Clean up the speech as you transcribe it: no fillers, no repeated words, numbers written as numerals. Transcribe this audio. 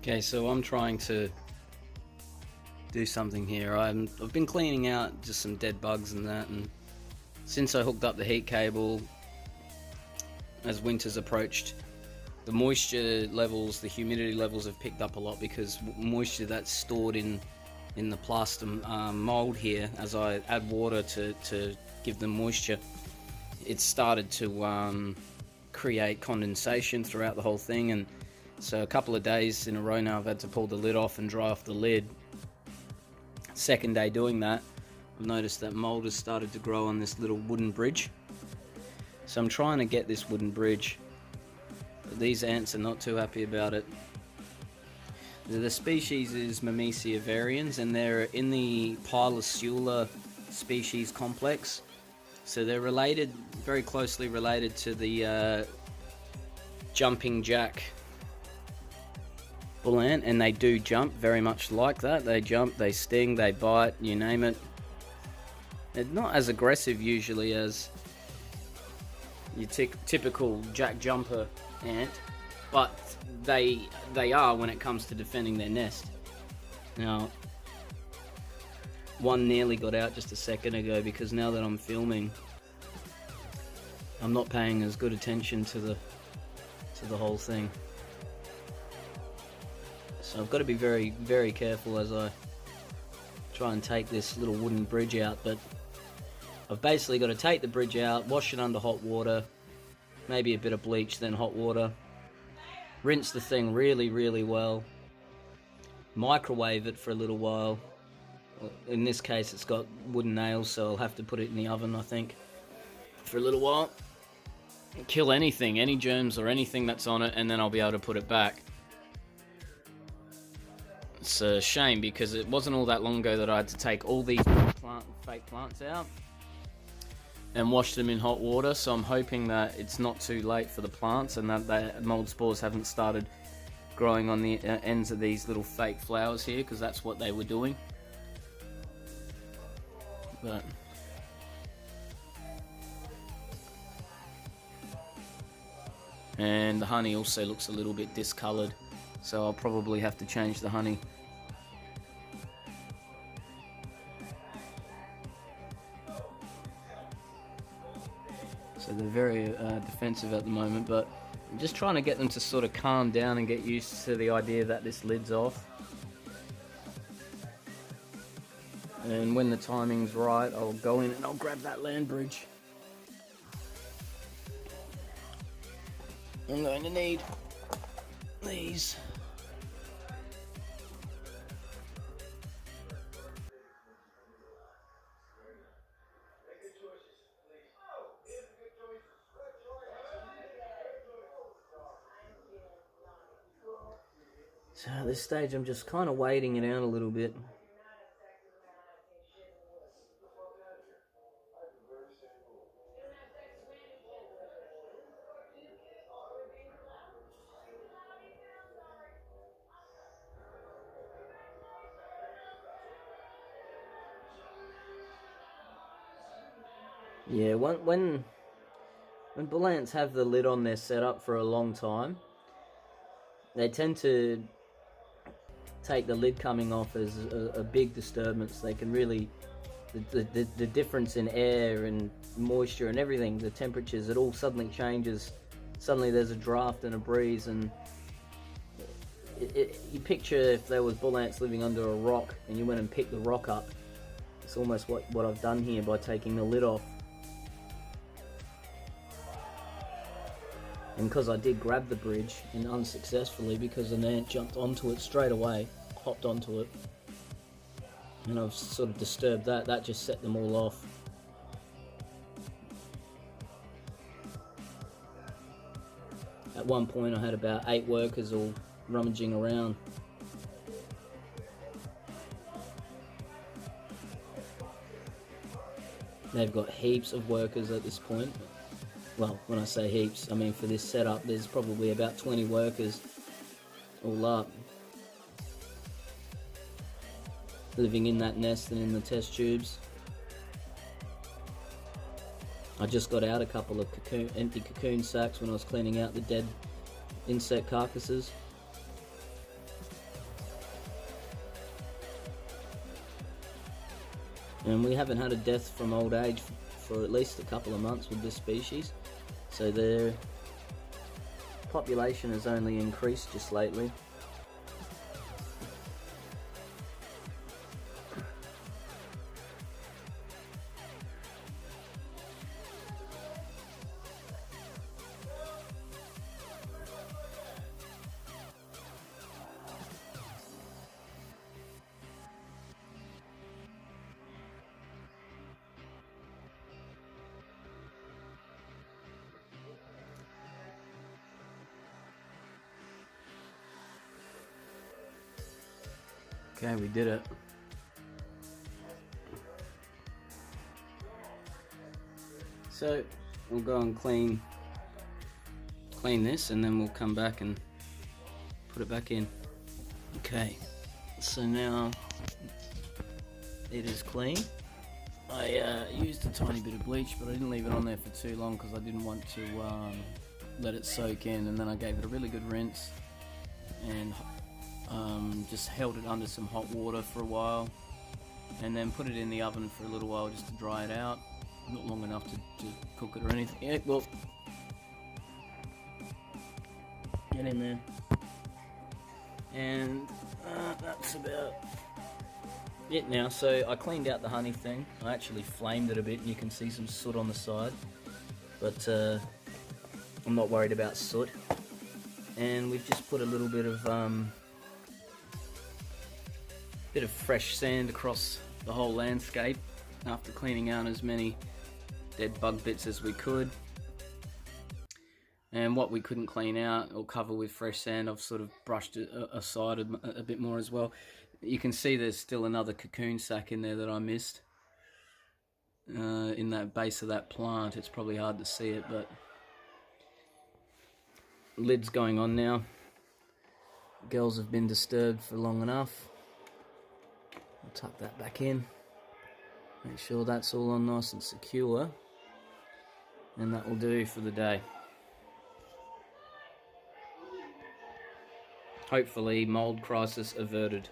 Okay, so I'm trying to do something here. I've been cleaning out just some dead bugs and that, and since I hooked up the heat cable, as winter's approached, the moisture levels, the humidity levels have picked up a lot because moisture that's stored in the plaster mould here, as I add water to give them moisture, it's started to create condensation throughout the whole thing. And so a couple of days in a row now I've had to pull the lid off and dry off the lid. Second day doing that, I've noticed that mould has started to grow on this little wooden bridge. So I'm trying to get this wooden bridge, but these ants are not too happy about it. The species is Myrmecia Varians, and they're in the Pilosula species complex. So they're related, very closely related to the jumping jack bull ant, and they do jump very much like that. They jump, they sting, they bite, you name it. They're not as aggressive usually as your typical jack jumper ant, but they are when it comes to defending their nest. Now, one nearly got out just a second ago because now that I'm filming, I'm not paying as good attention to the whole thing. So I've got to be very, very careful as I try and take this little wooden bridge out. But I've basically got to take the bridge out, wash it under hot water, maybe a bit of bleach, then hot water, rinse the thing really, really well, microwave it for a little while. In this case it's got wooden nails, so I'll have to put it in the oven, I think, for a little while. Kill anything, any germs or anything that's on it, and then I'll be able to put it back. It's a shame because it wasn't all that long ago that I had to take all these fake plants out and wash them in hot water, so I'm hoping that it's not too late for the plants and that the mold spores haven't started growing on the ends of these little fake flowers here, because that's what they were doing. But and the honey also looks a little bit discolored, so I'll probably have to change the honey. So they're very defensive at the moment, but I'm just trying to get them to sort of calm down and get used to the idea that this lid's off. And when the timing's right, I'll go in and I'll grab that land bridge. I'm going to need these. So at this stage I'm just kind of waiting it out a little bit. Yeah, when bull ants have the lid on their setup for a long time, they tend to take the lid coming off as a big disturbance. They can really, the difference in air and moisture and everything, the temperatures, it all suddenly changes. Suddenly there's a draft and a breeze, and you picture if there was bull ants living under a rock and you went and picked the rock up. It's almost what I've done here by taking the lid off. And because I did grab the bridge, and unsuccessfully, because an ant jumped onto it straight away, hopped onto it, and I've sort of disturbed that just set them all off. At one point I had about 8 workers all rummaging around. They've got heaps of workers at this point. Well, when I say heaps, I mean for this setup there's probably about 20 workers all up, living in that nest and in the test tubes. I just got out a couple of empty cocoon sacks when I was cleaning out the dead insect carcasses. And we haven't had a death from old age for at least a couple of months with this species, so their population has only increased just lately. Okay, we did it. So we'll go and clean this, and then we'll come back and put it back in. Okay, so now it is clean. I used a tiny bit of bleach, but I didn't leave it on there for too long because I didn't want to let it soak in, and then I gave it a really good rinse and just held it under some hot water for a while, and then put it in the oven for a little while just to dry it out. Not long enough to cook it or anything. Yeah, well, get in there. And that's about it now. So I cleaned out the honey thing. I actually flamed it a bit, and you can see some soot on the side, but I'm not worried about soot. And we've just put a little bit of fresh sand across the whole landscape after cleaning out as many dead bug bits as we could. And what we couldn't clean out or cover with fresh sand, I've sort of brushed it aside a bit more as well. You can see there's still another cocoon sac in there that I missed in that base of that plant. It's probably hard to see it, but lid's going on now. Girls have been disturbed for long enough. I'll tuck that back in. Make sure that's all on nice and secure, and that will do for the day. Hopefully, mould crisis averted.